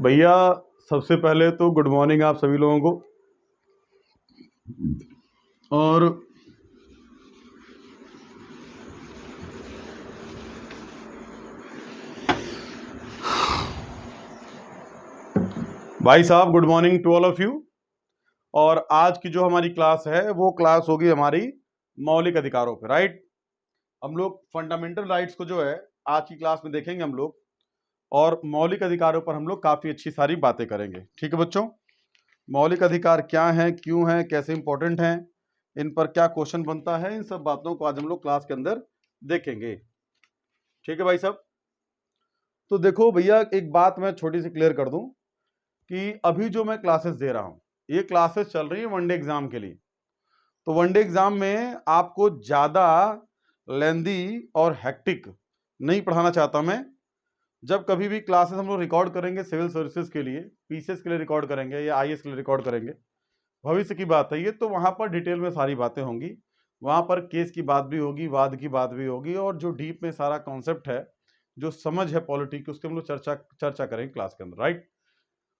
भैया सबसे पहले तो गुड मॉर्निंग आप सभी लोगों को। और भाई साहब good morning to all of you. और आज की जो हमारी क्लास है वो क्लास होगी हमारी मौलिक अधिकारों पे, राइट। हम लोग फंडामेंटल राइट्स को जो है आज की क्लास में देखेंगे हम लोग, और मौलिक अधिकारों पर हम लोग काफी अच्छी सारी बातें करेंगे। ठीक है बच्चों, मौलिक अधिकार क्या हैं, क्यों हैं, कैसे इंपॉर्टेंट हैं, इन पर क्या क्वेश्चन बनता है, इन सब बातों को आज हम लोग क्लास के अंदर देखेंगे। ठीक है भाई साहब। तो देखो भैया, एक बात मैं छोटी सी क्लियर कर दूं कि अभी जो मैं क्लासेस दे रहा हूं, ये क्लासेस चल रही है वनडे एग्जाम के लिए। तो वनडे एग्जाम में आपको ज्यादा लेंदी और हेक्टिक नहीं पढ़ाना चाहता मैं। जब कभी भी क्लासेस हम लोग रिकॉर्ड करेंगे सिविल सर्विसेज के लिए, पीसीएस के लिए रिकॉर्ड करेंगे या आईएएस के लिए रिकॉर्ड करेंगे, भविष्य की बात है ये, तो वहां पर डिटेल में सारी बातें होंगी। वहां पर केस की बात भी होगी, वाद की बात भी होगी, और जो डीप में सारा कॉन्सेप्ट है, जो समझ है पॉलिटिक्स, उसके हम लोग चर्चा करेंगे क्लास के अंदर, राइट।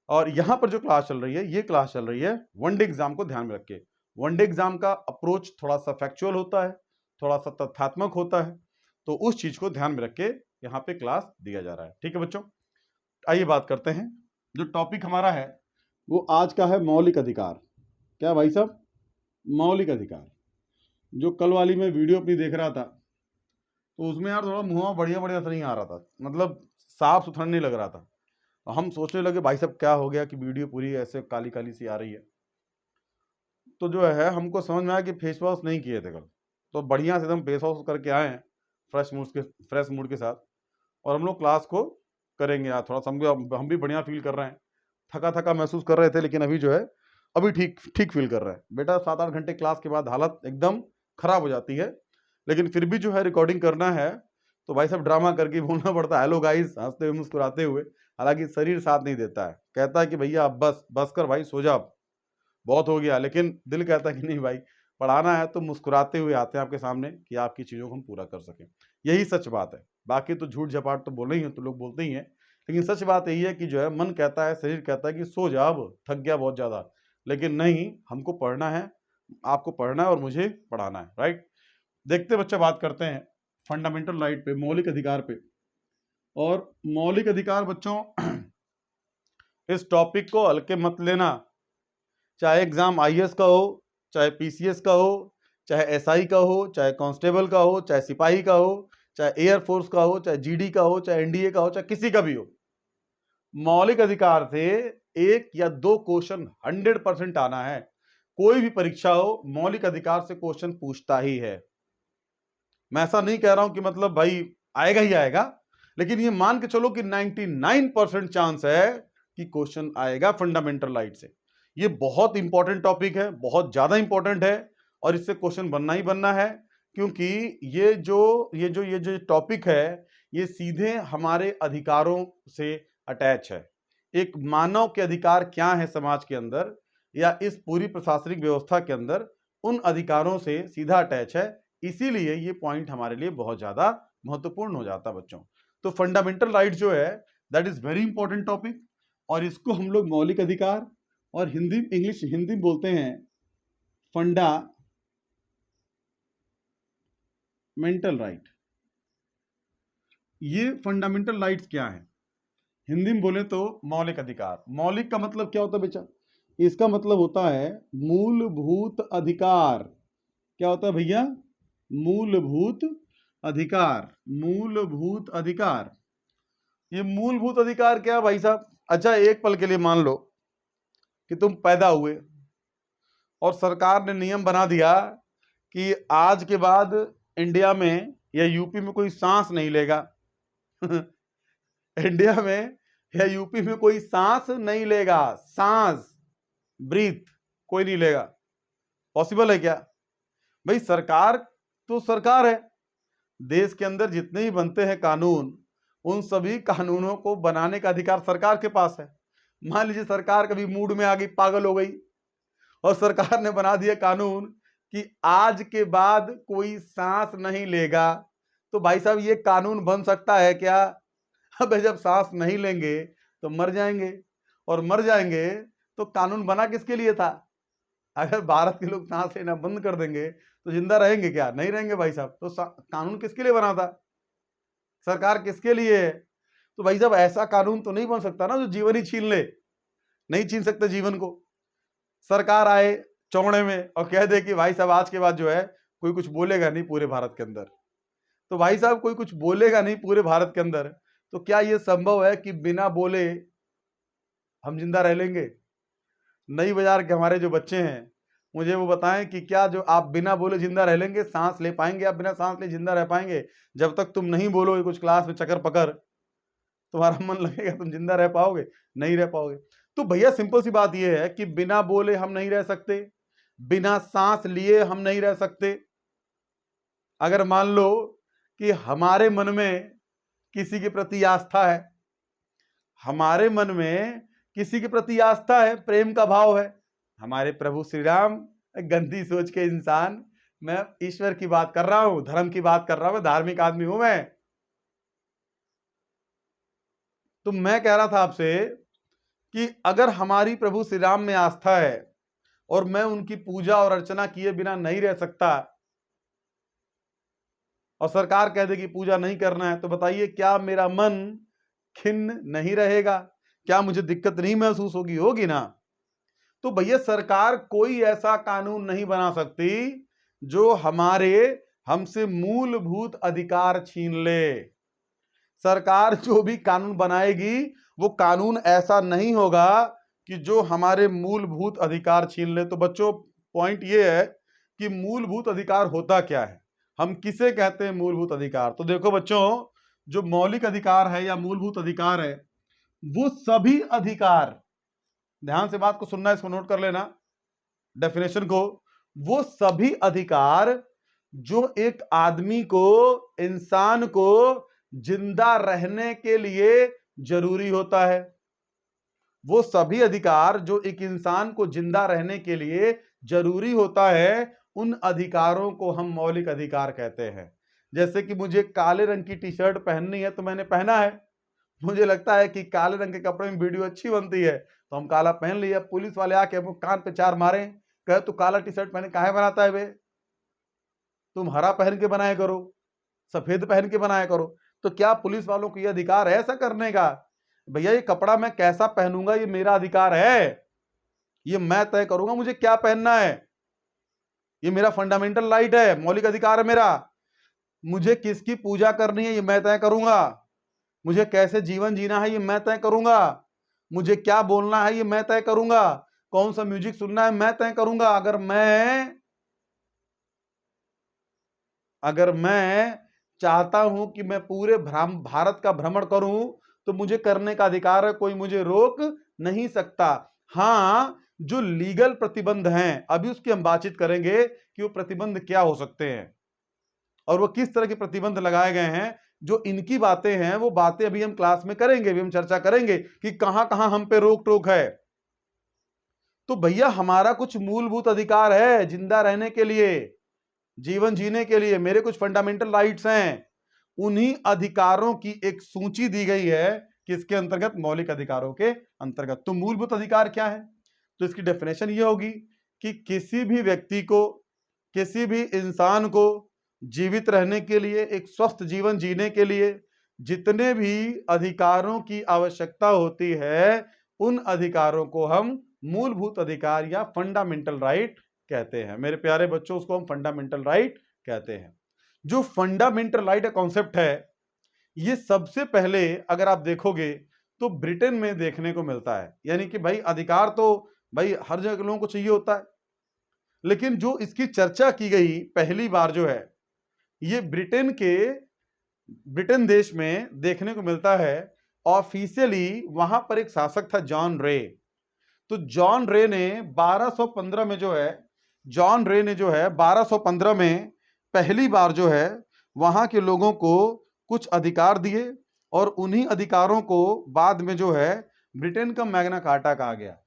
और यहां पर जो क्लास चल रही है, ये क्लास चल रही है वनडे एग्जाम को ध्यान में रख के। वनडे एग्जाम का अप्रोच थोड़ा सा फैक्चुअल होता है, थोड़ा सा तथ्यात्मक होता है, तो उस चीज को ध्यान में रख के यहाँ पे क्लास दिया जा रहा है। ठीक है बच्चों, आइए बात करते हैं। जो टॉपिक हमारा है वो आज का है मौलिक अधिकार। क्या भाई साहब? मौलिक अधिकार। जो कल वाली मैं वीडियो अपनी देख रहा था, तो उसमें यार थोड़ा मुंह बढ़िया बढ़िया से नहीं आ रहा था, मतलब साफ सुथरा नहीं लग रहा था। हम सोचने लगे भाई साहब क्या हो गया कि वीडियो पूरी ऐसे काली काली सी आ रही है। तो जो है हमको समझ में आया कि फेस वॉश नहीं किए थे कल, तो बढ़िया से एकदम फेस वॉश करके आए हैं फ्रेश मूड के साथ, और हम लोग क्लास को करेंगे। यार थोड़ा सा हम भी बढ़िया फील कर रहे हैं, थका थका महसूस कर रहे थे, लेकिन अभी जो है अभी ठीक ठीक फील कर रहे हैं। बेटा 7-8 घंटे क्लास के बाद हालत एकदम खराब हो जाती है, लेकिन फिर भी जो है रिकॉर्डिंग करना है, तो भाई साहब ड्रामा करके बोलना पड़ता है, हेलो गाइस, हंसते हुए मुस्कुराते हुए। हालांकि शरीर साथ नहीं देता है, कहता है कि भैया अब बस बस कर भाई, सो जा, बहुत हो गया। लेकिन दिल कहता है कि नहीं भाई, पढ़ाना है तो मुस्कुराते हुए आते हैं आपके सामने कि आपकी चीजों को हम पूरा कर सकें। यही सच बात है। बाकी तो झूठ झपाट तो बोले ही हैं, तो लोग बोलते ही हैं, लेकिन सच बात यही है कि जो है मन कहता है, शरीर कहता है कि सो जा, अब थक गया बहुत ज्यादा। लेकिन नहीं, हमको पढ़ना है, आपको पढ़ना है और मुझे पढ़ाना है, राइट। देखते बच्चे, बात करते हैं फंडामेंटल राइट पे, मौलिक अधिकार पे। और मौलिक अधिकार बच्चों, इस टॉपिक को हल्के मत लेना। चाहे एग्जाम आईएएस का हो, चाहे पीसीएस का हो, चाहे एसआई का हो, चाहे कांस्टेबल का हो, चाहे सिपाही का हो, चाहे एयरफोर्स का हो, चाहे जीडी का हो, चाहे एनडीए का हो, चाहे किसी का भी हो, मौलिक अधिकार से 1 या 2 क्वेश्चन 100% आना है। कोई भी परीक्षा हो, मौलिक अधिकार से क्वेश्चन पूछता ही है। मैं ऐसा नहीं कह रहा हूं कि मतलब भाई आएगा ही आएगा, लेकिन ये मान के चलो कि 99% चांस है कि क्वेश्चन आएगा फंडामेंटल राइट से। ये बहुत इंपॉर्टेंट टॉपिक है, बहुत ज्यादा इंपॉर्टेंट है, और इससे क्वेश्चन बनना ही बनना है, क्योंकि ये जो टॉपिक है, ये सीधे हमारे अधिकारों से अटैच है। एक मानव के अधिकार क्या है समाज के अंदर, या इस पूरी प्रशासनिक व्यवस्था के अंदर, उन अधिकारों से सीधा अटैच है। इसीलिए ये पॉइंट हमारे लिए बहुत ज्यादा महत्वपूर्ण हो जाता है बच्चों। तो फंडामेंटल राइट जो है, that is very important topic, और इसको हम लोग मौलिक अधिकार, और हिंदी बोलते हैं फंडामेंटल राइट। ये फंडामेंटल राइट्स क्या है? हिंदी में बोले तो मौलिक अधिकार। मौलिक का मतलब क्या होता है बेटा? इसका मतलब होता है मूलभूत अधिकार। क्या होता है भैया? मूलभूत अधिकार। मूलभूत अधिकार। ये मूलभूत अधिकार क्या भाई साहब? अच्छा, एक पल के लिए मान लो कि तुम पैदा हुए और सरकार ने नियम बना दिया कि आज के बाद इंडिया में या यूपी में कोई सांस नहीं लेगा। इंडिया में या यूपी में कोई सांस नहीं लेगा, सांस, ब्रीथ कोई नहीं लेगा। पॉसिबल है क्या भाई? सरकार तो सरकार है, देश के अंदर जितने ही बनते हैं कानून, उन सभी कानूनों को बनाने का अधिकार सरकार के पास है। मान लीजिए सरकार कभी मूड में आ गई, पागल हो गई, और सरकार ने बना दिया कानून कि आज के बाद कोई सांस नहीं लेगा, तो भाई साहब ये कानून बन सकता है क्या? अब जब सांस नहीं लेंगे तो मर जाएंगे, और मर जाएंगे तो कानून बना किसके लिए था? अगर भारत के लोग सांस लेना बंद कर देंगे तो जिंदा रहेंगे क्या? नहीं रहेंगे भाई साहब। तो कानून किसके लिए बना था? सरकार किसके लिए है? तो भाई साहब ऐसा कानून तो नहीं बन सकता ना जो जीवन ही छीन ले। नहीं छीन सकते जीवन को। सरकार आए चौड़े में और कह दे कि भाई साहब आज के बाद जो है कोई कुछ बोलेगा नहीं पूरे भारत के अंदर। तो भाई साहब कोई कुछ बोलेगा नहीं पूरे भारत के अंदर, तो क्या यह संभव है कि बिना बोले हम जिंदा रह लेंगे? नई बाजार के हमारे जो बच्चे हैं, मुझे वो बताएं कि क्या जो आप बिना बोले जिंदा रह लेंगे? सांस ले पाएंगे आप? बिना सांस ले जिंदा रह पाएंगे? जब तक तुम नहीं बोलोगे कुछ क्लास में चक्कर पकड़, तुम्हारा मन लगेगा तुम जिंदा रह पाओगे? नहीं रह पाओगे। तो भैया सिंपल सी बात यह है कि बिना बोले हम नहीं रह सकते, बिना सांस लिए हम नहीं रह सकते। अगर मान लो कि हमारे मन में किसी के प्रति आस्था है, हमारे मन में किसी के प्रति आस्था है, प्रेम का भाव है, हमारे प्रभु श्री राम गंदी सोच के इंसान, मैं ईश्वर की बात कर रहा हूं, धर्म की बात कर रहा हूं, धार्मिक आदमी हूं मैं। तो मैं कह रहा था आपसे कि अगर हमारी प्रभु श्री राम में आस्था है और मैं उनकी पूजा और अर्चना किए बिना नहीं रह सकता और सरकार कह दे कि पूजा नहीं करना है, तो बताइए क्या मेरा मन खिन्न नहीं रहेगा? क्या मुझे दिक्कत नहीं महसूस होगी? होगी ना। तो भैया सरकार कोई ऐसा कानून नहीं बना सकती जो हमारे हमसे मूलभूत अधिकार छीन ले। सरकार जो भी कानून बनाएगी वो कानून ऐसा नहीं होगा कि जो हमारे मूलभूत अधिकार छीन ले। तो बच्चों पॉइंट ये है कि मूलभूत अधिकार होता क्या है, हम किसे कहते हैं मूलभूत अधिकार? तो देखो बच्चों, जो मौलिक अधिकार है या मूलभूत अधिकार है वो सभी अधिकार, ध्यान से बात को सुनना, इसको नोट कर लेना डेफिनेशन को, वो सभी अधिकार जो एक आदमी को, इंसान को जिंदा रहने के लिए जरूरी होता है, वो सभी अधिकार जो एक इंसान को जिंदा रहने के लिए जरूरी होता है, उन अधिकारों को हम मौलिक अधिकार कहते हैं। जैसे कि मुझे काले रंग की टी शर्ट पहननी है तो मैंने पहना है, मुझे लगता है कि काले रंग के कपड़े में वीडियो अच्छी बनती है तो हम काला पहन लिया। पुलिस वाले आके हमको कान पे चार मारे, कहे तू काला टी शर्ट पहने काहे बनाता है बे, तुम हरा पहन के बनाया करो, सफेद पहन के बनाया करो। तो क्या पुलिस वालों को यह अधिकार है ऐसा करने का? भैया ये कपड़ा मैं कैसा पहनूंगा ये मेरा अधिकार है, ये मैं तय करूंगा मुझे क्या पहनना है, ये मेरा फंडामेंटल राइट है, मौलिक अधिकार है मेरा। मुझे किसकी पूजा करनी है ये मैं तय करूंगा, मुझे कैसे जीवन जीना है ये मैं तय करूंगा, मुझे क्या बोलना है ये मैं तय करूंगा, कौन सा म्यूजिक सुनना है मैं तय करूंगा। अगर मैं चाहता हूं कि मैं पूरे भारत का भ्रमण करूं तो मुझे करने का अधिकार है, कोई मुझे रोक नहीं सकता। हां, जो लीगल प्रतिबंध हैं अभी उसकी हम बातचीत करेंगे कि वो प्रतिबंध क्या हो सकते हैं और वो किस तरह के प्रतिबंध लगाए गए हैं। जो इनकी बातें हैं वो बातें अभी हम क्लास में करेंगे, अभी हम चर्चा करेंगे कि कहां कहां हम पे रोक टोक है। तो भैया हमारा कुछ मूलभूत अधिकार है जिंदा रहने के लिए, जीवन जीने के लिए, मेरे कुछ फंडामेंटल राइट्स हैं, उन्हीं अधिकारों की एक सूची दी गई है किसके अंतर्गत? मौलिक अधिकारों के अंतर्गत। तो मूलभूत अधिकार क्या है? तो इसकी डेफिनेशन ये होगी कि किसी भी व्यक्ति को, किसी भी इंसान को जीवित रहने के लिए, एक स्वस्थ जीवन जीने के लिए जितने भी अधिकारों की आवश्यकता होती है उन अधिकारों को हम मूलभूत अधिकार या फंडामेंटल राइट कहते हैं। मेरे प्यारे बच्चों, उसको हम फंडामेंटल राइट कहते हैं। जो फंडामेंटल राइट का कॉन्सेप्ट है ये सबसे पहले अगर आप देखोगे तो ब्रिटेन में देखने को मिलता है। यानी कि भाई अधिकार तो भाई हर जगह लोगों को चाहिए होता है, लेकिन जो इसकी चर्चा की गई पहली बार जो है ये ब्रिटेन देश में देखने को मिलता है। ऑफिशियली वहां पर एक शासक था जॉन रे। तो जॉन रे ने 1215 में जो है, जॉन रे ने जो है 1215 में पहली बार जो है वहां के लोगों को कुछ अधिकार दिए और उन्हीं अधिकारों को बाद में जो है ब्रिटेन का मैग्ना कार्टा कहा गया।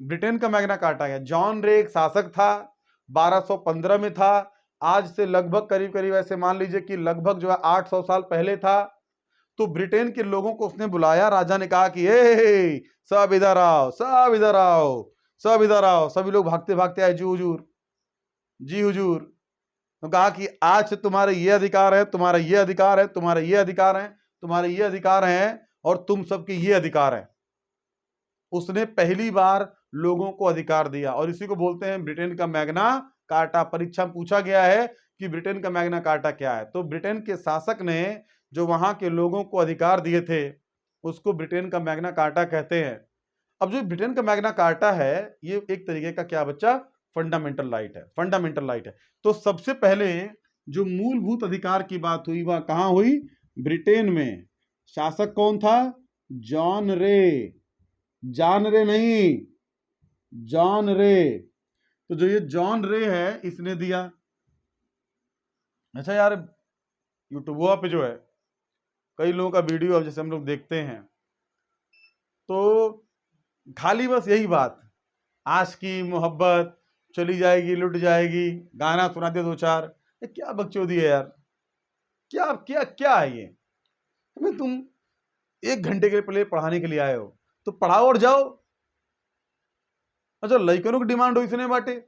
ब्रिटेन का मैग्ना कार्टा गया। जॉन रे एक शासक था, 1215 में था, आज से लगभग करीब करीब ऐसे मान लीजिए कि लगभग जो है 800 साल पहले था। तो ब्रिटेन के लोगों को उसने बुलाया, राजा ने कहा कि ए सब इधर आओ, सब इधर आओ, सब इधर आओ। सभी लोग भागते भागते आए, जी हुजूर, जी हुजूर। तो कहा कि आज से तुम्हारे ये अधिकार है, तुम्हारा ये अधिकार है, तुम्हारे ये अधिकार है, तुम्हारे ये अधिकार हैं, और तुम सबके ये अधिकार है। उसने पहली बार लोगों को अधिकार दिया, और इसी को बोलते हैं ब्रिटेन का मैग्ना कार्टा। परीक्षा में पूछा गया है कि ब्रिटेन का मैग्ना कार्टा क्या है, तो ब्रिटेन के शासक ने जो वहां के लोगों को अधिकार दिए थे उसको ब्रिटेन का मैग्ना कार्टा कहते हैं। अब जो ब्रिटेन का मैग्ना कार्टा है ये एक तरीके का क्या बच्चा, फंडामेंटल राइट है, फंडामेंटल राइट है। तो सबसे पहले जो मूलभूत अधिकार की बात हुई वह कहां हुई, ब्रिटेन में। शासक कौन था, जॉन रे, जॉन रे नहीं, जॉन रे। तो जो ये जॉन रे है इसने दिया। अच्छा यार, यूट्यूब पे जो है कई लोगों का वीडियो अब जैसे हम लोग देखते हैं तो खाली बस यही बात, आशिकी मोहब्बत, चली जाएगी लुट जाएगी, गाना सुनाते दो चार, ये क्या बकचोदी है यार, क्या क्या क्या है ये। मैं तुम 1 घंटे के लिए पढ़ाने के लिए आए हो तो पढ़ाओ और जाओ। अच्छा, लड़कों की डिमांड हो इसने बाटे,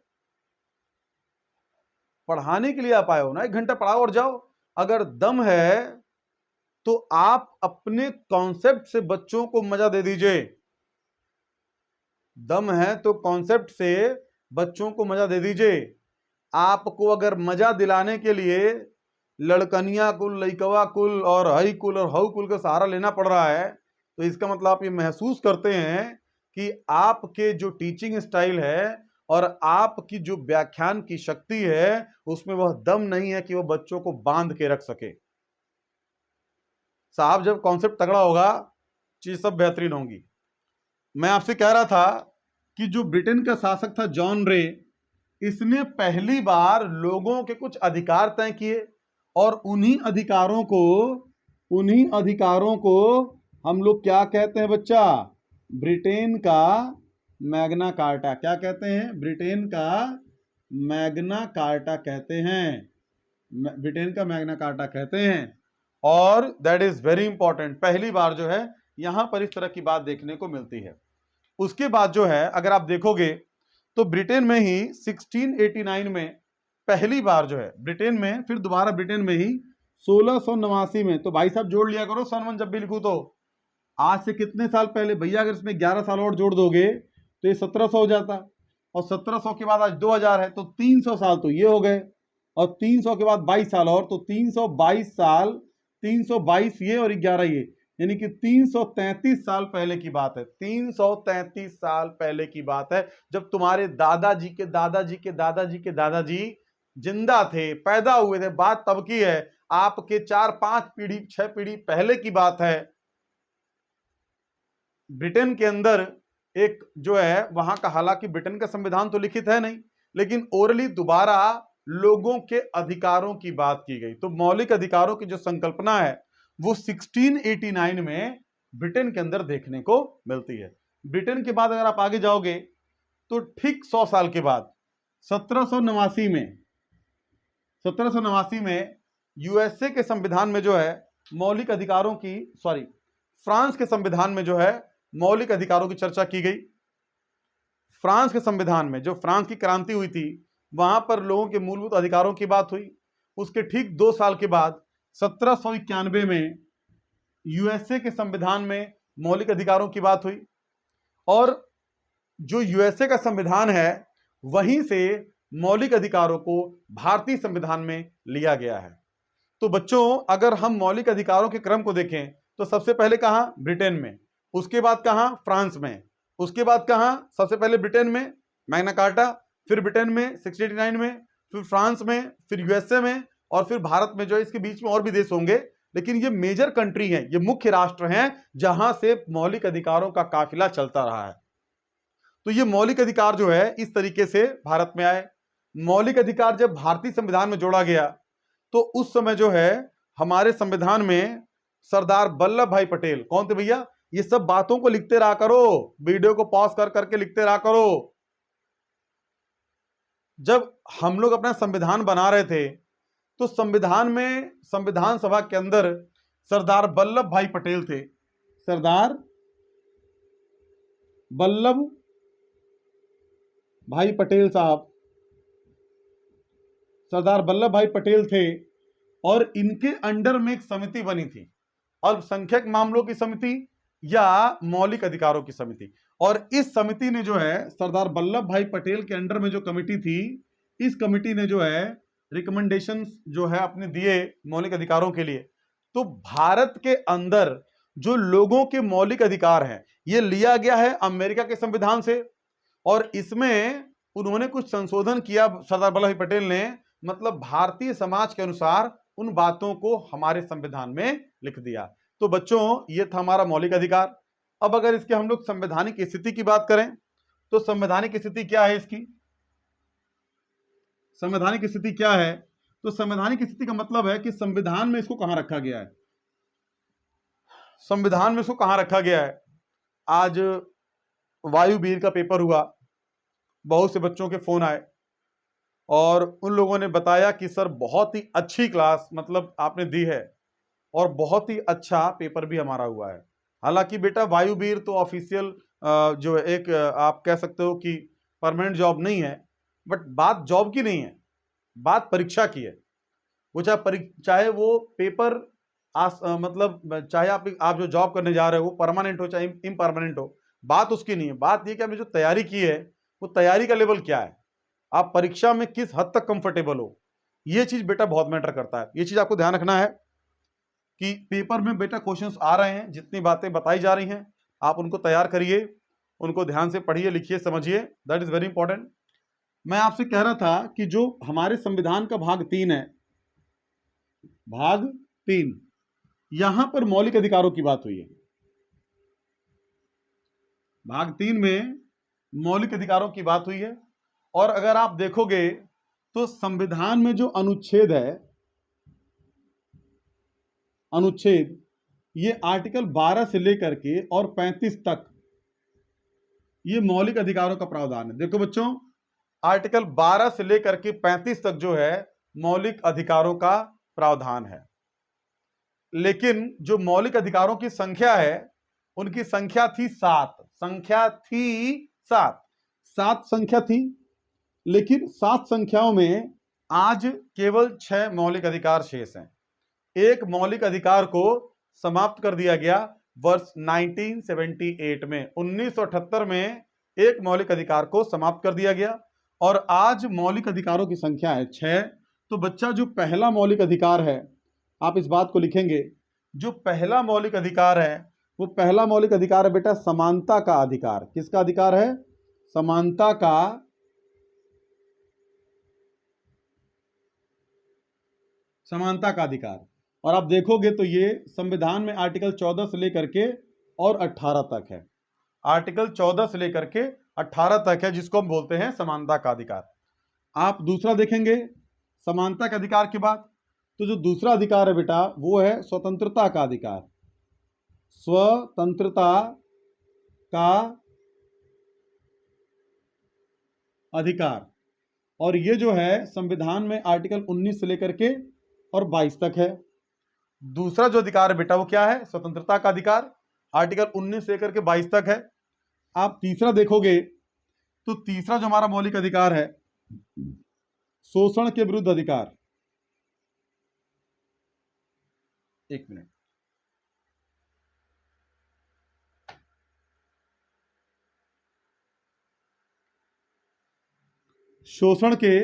पढ़ाने के लिए आप आए हो ना, 1 घंटा पढ़ाओ और जाओ। अगर दम है तो आप अपने कॉन्सेप्ट से बच्चों को मजा दे दीजिए। दम है तो कॉन्सेप्ट से बच्चों को मजा दे दीजिए। आपको अगर मजा दिलाने के लिए लड़कनिया कुल, लइकवा कुल और हई कुल और हऊ कुल का सहारा लेना पड़ रहा है तो इसका मतलब आप ये महसूस करते हैं कि आपके जो टीचिंग स्टाइल है और आपकी जो व्याख्यान की शक्ति है उसमें वह दम नहीं है कि वह बच्चों को बांध के रख सके। साहब जब कॉन्सेप्ट तगड़ा होगा चीज सब बेहतरीन होंगी। मैं आपसे कह रहा था कि जो ब्रिटेन का शासक था जॉन रे, इसने पहली बार लोगों के कुछ अधिकार तय किए और उन्हीं अधिकारों को हम लोग क्या कहते हैं बच्चा, ब्रिटेन का मैग्ना कार्टा। क्या कहते हैं, ब्रिटेन का मैग्ना कार्टा कहते हैं, ब्रिटेन का मैग्ना कार्टा कहते हैं। और दैट इज वेरी इंपॉर्टेंट, पहली बार जो है यहां पर इस तरह की बात देखने को मिलती है। उसके बाद जो है अगर आप देखोगे तो ब्रिटेन में ही 1689 में पहली बार जो है ब्रिटेन में, फिर दोबारा ब्रिटेन में ही 1689 में। तो भाई साहब जोड़ लिया करो सन वन जब भी लिखू तो। आज से कितने साल पहले भैया, अगर इसमें 11 साल और जोड़ दोगे तो ये 1700 हो जाता, और 1700 के बाद आज 2000 है तो 300 साल तो ये हो गए, और 300 के बाद 22 साल और, तो 322 साल, 322 ये और 11 ये, यानी कि 333 साल पहले की बात है। 333 साल पहले की बात है जब तुम्हारे दादाजी के दादाजी के दादाजी के दादाजी जिंदा थे, पैदा हुए थे। बात तब की है, आपके 4-5 पीढ़ी 6 पीढ़ी पहले की बात है। ब्रिटेन के अंदर एक जो है वहां का, हालांकि ब्रिटेन का संविधान तो लिखित है नहीं, लेकिन ओरली दोबारा लोगों के अधिकारों की बात की गई। तो मौलिक अधिकारों की जो संकल्पना है वो 1689 में ब्रिटेन के अंदर देखने को मिलती है। ब्रिटेन के बाद अगर आप आगे जाओगे तो ठीक 100 साल के बाद 1789 में यूएसए के संविधान में जो है मौलिक अधिकारों की, फ्रांस के संविधान में जो है मौलिक अधिकारों की चर्चा की गई। फ्रांस के संविधान में, जो फ्रांस की क्रांति हुई थी, वहां पर लोगों के मूलभूत अधिकारों की बात हुई। उसके ठीक 2 साल के बाद 1791 में यूएसए के संविधान में मौलिक अधिकारों की बात हुई, और जो यूएसए का संविधान है वहीं से मौलिक अधिकारों को भारतीय संविधान में लिया गया है। तो बच्चों अगर हम मौलिक अधिकारों के क्रम को देखें तो सबसे पहले कहां, ब्रिटेन में, उसके बाद कहां, फ्रांस में, उसके बाद कहां, सबसे पहले ब्रिटेन में मैग्ना कार्टा, फिर ब्रिटेन में 1689 में, फिर फ्रांस में, फिर यूएसए में, और फिर भारत में जो है। इसके बीच में और भी देश होंगे, लेकिन ये मेजर कंट्री हैं, ये मुख्य राष्ट्र हैं जहां से मौलिक अधिकारों का काफिला चलता रहा है। तो ये मौलिक अधिकार जो है इस तरीके से भारत में आए। मौलिक अधिकार जब भारतीय संविधान में जोड़ा गया तो उस समय जो है हमारे संविधान में सरदार वल्लभ भाई पटेल, कौन थे भैया, ये सब बातों को लिखते रहा करो, वीडियो को पॉज कर करके लिखते रहा करो। जब हम लोग अपना संविधान बना रहे थे तो संविधान में, संविधान सभा के अंदर सरदार वल्लभ भाई पटेल थे। सरदार वल्लभ भाई पटेल साहब, सरदार वल्लभ भाई पटेल थे और इनके अंडर में एक समिति बनी थी, अल्पसंख्यक मामलों की समिति या मौलिक अधिकारों की समिति। और इस समिति ने जो है सरदार वल्लभ भाई पटेल के अंडर में जो कमिटी थी, इस कमिटी ने जो है रिकमेंडेशंस जो है अपने दिए मौलिक अधिकारों के लिए। तो भारत के अंदर जो लोगों के मौलिक अधिकार हैं, ये लिया गया है अमेरिका के संविधान से, और इसमें उन्होंने कुछ संशोधन किया सरदार वल्लभ भाई पटेल ने, मतलब भारतीय समाज के अनुसार उन बातों को हमारे संविधान में लिख दिया। तो बच्चों, ये था हमारा मौलिक अधिकार। अब अगर इसके हम लोग संवैधानिक स्थिति की बात करें तो संवैधानिक स्थिति क्या है इसकी? संवैधानिक स्थिति क्या है? तो संवैधानिक स्थिति का मतलब है कि संविधान में इसको कहां रखा गया है, संविधान में इसको कहां रखा गया है। आज वायुवीर का पेपर हुआ, बहुत से बच्चों के फोन आए और उन लोगों ने बताया कि सर बहुत ही अच्छी क्लास मतलब आपने दी है और बहुत ही अच्छा पेपर भी हमारा हुआ है। हालांकि बेटा वायुवीर तो ऑफिशियल जो है एक आप कह सकते हो कि परमानेंट जॉब नहीं है, बट बात जॉब की नहीं है, बात परीक्षा की है। वो चाहे वो पेपर मतलब चाहे आप जो जॉब करने जा रहे हो वो परमानेंट हो चाहे इम्परमानेंट हो, बात उसकी नहीं है। बात ये कि आपने जो तैयारी की है वो तैयारी का लेवल क्या है, आप परीक्षा में किस हद तक कंफर्टेबल हो, ये चीज बेटा बहुत मैटर करता है। ये चीज आपको ध्यान रखना है कि पेपर में बेटा क्वेश्चंस आ रहे हैं, जितनी बातें बताई जा रही हैं आप उनको तैयार करिए, उनको ध्यान से पढ़िए, लिखिए, समझिए, दैट इज वेरी इंपॉर्टेंट। मैं आपसे कह रहा था कि जो हमारे संविधान का भाग 3 है, भाग 3, यहां पर मौलिक अधिकारों की बात हुई है। भाग 3 में मौलिक अधिकारों की बात हुई है। और अगर आप देखोगे तो संविधान में जो अनुच्छेद है, अनुच्छेद, ये आर्टिकल 12 से लेकर के और 35 तक ये मौलिक अधिकारों का प्रावधान है। देखो बच्चों, आर्टिकल 12 से लेकर के 35 तक जो है मौलिक अधिकारों का प्रावधान है। लेकिन जो मौलिक अधिकारों की संख्या है, उनकी संख्या थी 7, संख्या थी 7, 7 संख्या थी। लेकिन 7 संख्याओं में आज केवल 6 मौलिक अधिकार शेष हैं। एक मौलिक अधिकार को समाप्त कर दिया गया वर्ष 1978 में, 1978 में एक मौलिक अधिकार को समाप्त कर दिया गया और आज मौलिक अधिकारों की संख्या है 6। तो बच्चा, जो पहला मौलिक अधिकार है, आप इस बात को लिखेंगे, जो पहला मौलिक अधिकार है वो पहला मौलिक अधिकार है बेटा समानता का अधिकार। किसका अधिकार है? समानता का, समानता का अधिकार। और आप देखोगे तो ये संविधान में आर्टिकल 14 से लेकर के और 18 तक है, आर्टिकल 14 से लेकर के 18 तक है, जिसको हम बोलते हैं समानता का अधिकार। आप दूसरा देखेंगे समानता के अधिकार की बात, तो जो दूसरा अधिकार है बेटा वो है स्वतंत्रता का अधिकार, स्वतंत्रता का अधिकार। और ये जो है संविधान में आर्टिकल 19 से लेकर के और 22 तक है। दूसरा जो अधिकार है बेटा वो क्या है? स्वतंत्रता का अधिकार, आर्टिकल 19 से लेकर के 22 तक है। आप तीसरा देखोगे तो तीसरा जो हमारा मौलिक अधिकार है, शोषण के विरुद्ध अधिकार। एक मिनट, शोषण के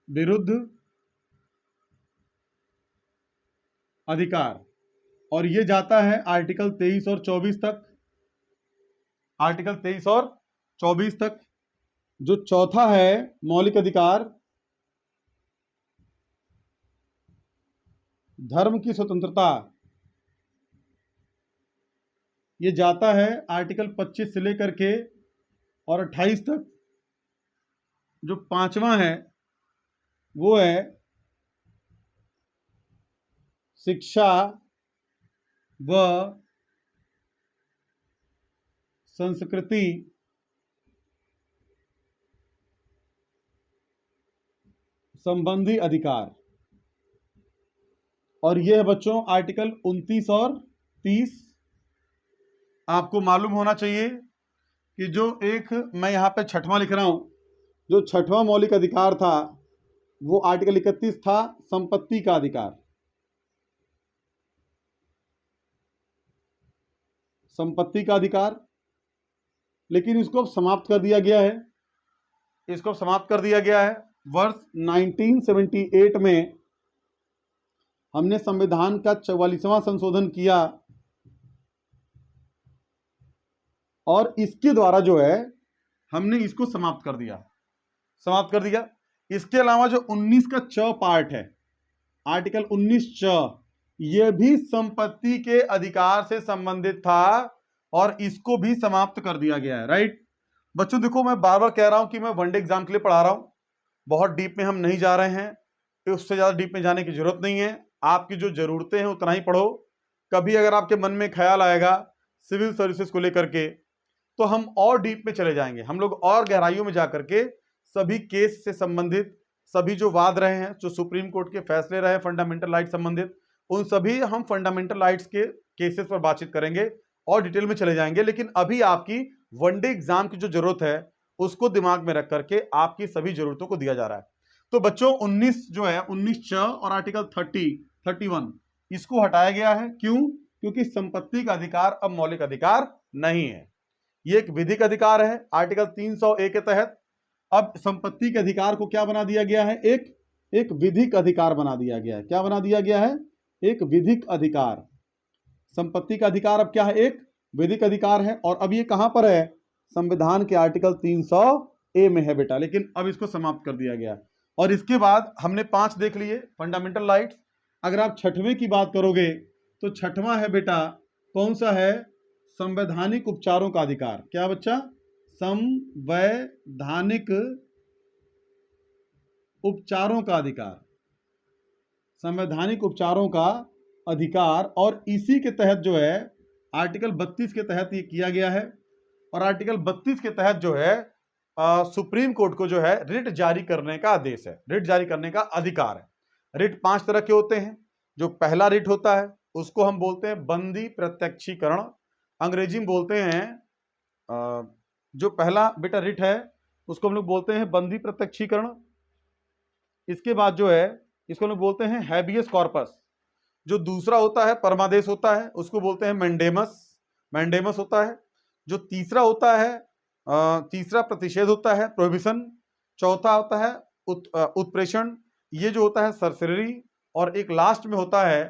विरुद्ध अधिकार, और ये जाता है आर्टिकल 23 और 24 तक, आर्टिकल 23 और 24 तक। जो चौथा है मौलिक अधिकार, धर्म की स्वतंत्रता, ये जाता है आर्टिकल 25 से लेकर के और 28 तक। जो पांचवा है वो है शिक्षा व संस्कृति संबंधी अधिकार। और यह है बच्चों आर्टिकल 29 और 30। आपको मालूम होना चाहिए कि जो एक मैं यहां पे छठवां लिख रहा हूं, जो छठवां मौलिक अधिकार था वो आर्टिकल 31 था, संपत्ति का अधिकार। संपत्ति का अधिकार, लेकिन इसको अब समाप्त कर दिया गया है। इसको समाप्त कर दिया गया है वर्ष 1978 में। हमने संविधान का 44वां संशोधन किया और इसके द्वारा जो है हमने इसको समाप्त कर दिया, समाप्त कर दिया। इसके अलावा जो 19 का च पार्ट है, आर्टिकल 19 च, यह भी संपत्ति के अधिकार से संबंधित था और इसको भी समाप्त कर दिया गया है। राइट बच्चों, देखो मैं बार बार कह रहा हूं कि मैं वनडे एग्जाम के लिए पढ़ा रहा हूं, बहुत डीप में हम नहीं जा रहे हैं, तो उससे ज्यादा डीप में जाने की जरूरत नहीं है। आपकी जो जरूरतें हैं उतना ही पढ़ो। कभी अगर आपके मन में ख्याल आएगा सिविल सर्विसेज को लेकर के, तो हम और डीप में चले जाएंगे, हम लोग और गहराइयों में जाकर के सभी केस से संबंधित सभी जो वाद रहे हैं, जो सुप्रीम कोर्ट के फैसले रहे फंडामेंटल राइट संबंधित, उन सभी हम फंडामेंटल राइट्स के केसेस पर बातचीत करेंगे और डिटेल में चले जाएंगे। लेकिन अभी आपकी वनडे एग्जाम की जो जरूरत है उसको दिमाग में रख करके आपकी सभी जरूरतों को दिया जा रहा है। तो बच्चों 19 जो है 19 च और आर्टिकल 31 इसको हटाया गया है। क्यों? क्योंकि संपत्ति का अधिकार अब मौलिक अधिकार नहीं है, ये एक विधिक अधिकार है। आर्टिकल 301 के तहत अब संपत्ति के अधिकार को क्या बना दिया गया है? एक विधिक अधिकार बना दिया गया है। क्या बना दिया गया है? एक विधिक अधिकार। संपत्ति का अधिकार अब क्या है? एक विधिक अधिकार है। और अब ये कहां पर है? संविधान के आर्टिकल 300A में है बेटा, लेकिन अब इसको समाप्त कर दिया गया। और इसके बाद हमने 5 देख लिए फंडामेंटल राइट्स। अगर आप छठवें की बात करोगे तो छठवां है बेटा, कौन सा है? संवैधानिक उपचारों का अधिकार। क्या बच्चा? संवैधानिक उपचारों का अधिकार। संवैधानिक उपचारों का अधिकार। और इसी के तहत जो है आर्टिकल 32 के तहत ये किया गया है। और आर्टिकल 32 के तहत जो है सुप्रीम कोर्ट को जो है रिट जारी करने का आदेश है, रिट जारी करने का अधिकार है। रिट 5 तरह के होते हैं। जो पहला रिट होता है उसको हम बोलते हैं बंदी प्रत्यक्षीकरण, अंग्रेजी में बोलते हैं जो पहला बेटा रिट है उसको हम लोग बोलते हैं बंदी प्रत्यक्षीकरण। इसके बाद जो है इसको हम लोग बोलते हैं हैबियस कॉर्पस। जो दूसरा होता है परमादेश होता है, उसको बोलते हैं मैंडेमस, मैंडेमस होता है। जो तीसरा होता है तीसरा प्रतिषेध होता है, प्रोहिबिशन। चौथा होता है उत्प्रेषण, ये जो होता है सरसरी। और एक लास्ट में होता है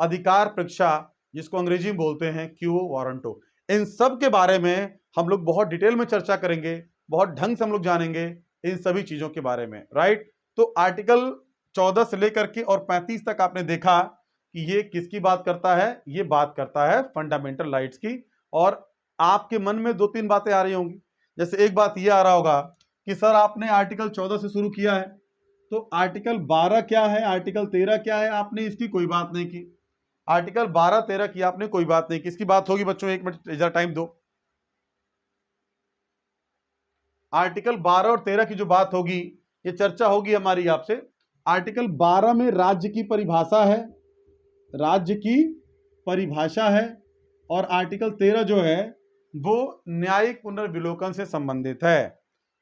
अधिकार परीक्षा, जिसको अंग्रेजी में बोलते हैं क्यू वारंटो। इन सब के बारे में हम लोग बहुत डिटेल में चर्चा करेंगे, बहुत ढंग से हम लोग जानेंगे इन सभी चीजों के बारे में। राइट, तो आर्टिकल 14 से लेकर के और 35 तक आपने देखा कि ये किसकी बात करता है? ये बात करता है फंडामेंटल राइट्स की। और आपके मन में 2-3 बातें आ रही होंगी। जैसे एक बात ये आ रहा होगा कि सर आपने आर्टिकल 14 से शुरू किया है, तो आर्टिकल 12 क्या है, आर्टिकल 13 क्या है? आपने इसकी कोई बात नहीं की। आर्टिकल 12-13 की आपने कोई बात नहीं की। इसकी बात होगी बच्चों, 1 मिनट जरा टाइम दो। आर्टिकल 12 और 13 की जो बात होगी, ये चर्चा होगी हमारी आपसे। आर्टिकल 12 में राज्य की परिभाषा है, राज्य की परिभाषा है। और आर्टिकल 13 जो है वो न्यायिक पुनर्विलोकन से संबंधित है,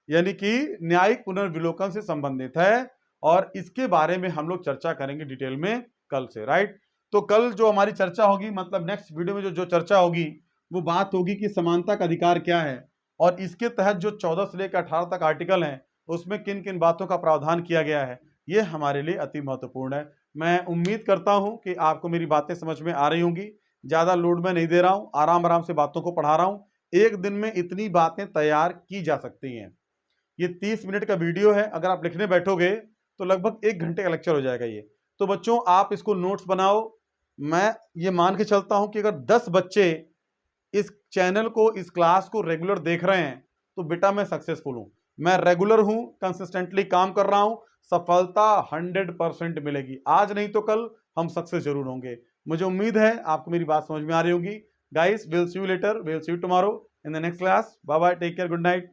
यानी कि न्यायिक पुनर्विलोकन से संबंधित है। और इसके बारे में हम लोग चर्चा करेंगे डिटेल में कल से। राइट, तो कल जो हमारी चर्चा होगी, मतलब नेक्स्ट वीडियो में जो चर्चा होगी वो बात होगी कि समानता का अधिकार क्या है और इसके तहत जो 14 से लेकर 18 तक आर्टिकल हैं उसमें किन किन बातों का प्रावधान किया गया है। ये हमारे लिए अति महत्वपूर्ण है। मैं उम्मीद करता हूं कि आपको मेरी बातें समझ में आ रही होंगी। ज्यादा लोड में नहीं दे रहा हूं, आराम आराम से बातों को पढ़ा रहा हूं। एक दिन में इतनी बातें तैयार की जा सकती हैं। ये 30 मिनट का वीडियो है, अगर आप लिखने बैठोगे तो लगभग 1 घंटे का लेक्चर हो जाएगा ये। तो बच्चों आप इसको नोट्स बनाओ। मैं ये मान के चलता हूं कि अगर 10 बच्चे इस चैनल को, इस क्लास को रेगुलर देख रहे हैं तो बेटा मैं सक्सेसफुल हूं। मैं रेगुलर हूं, कंसिस्टेंटली काम कर रहा हूं, सफलता 100% मिलेगी। आज नहीं तो कल हम सक्सेस जरूर होंगे। मुझे उम्मीद है आपको मेरी बात समझ में आ रही होगी। Guys, will see you later, will see you tomorrow in the next class. Bye bye, take care, good night.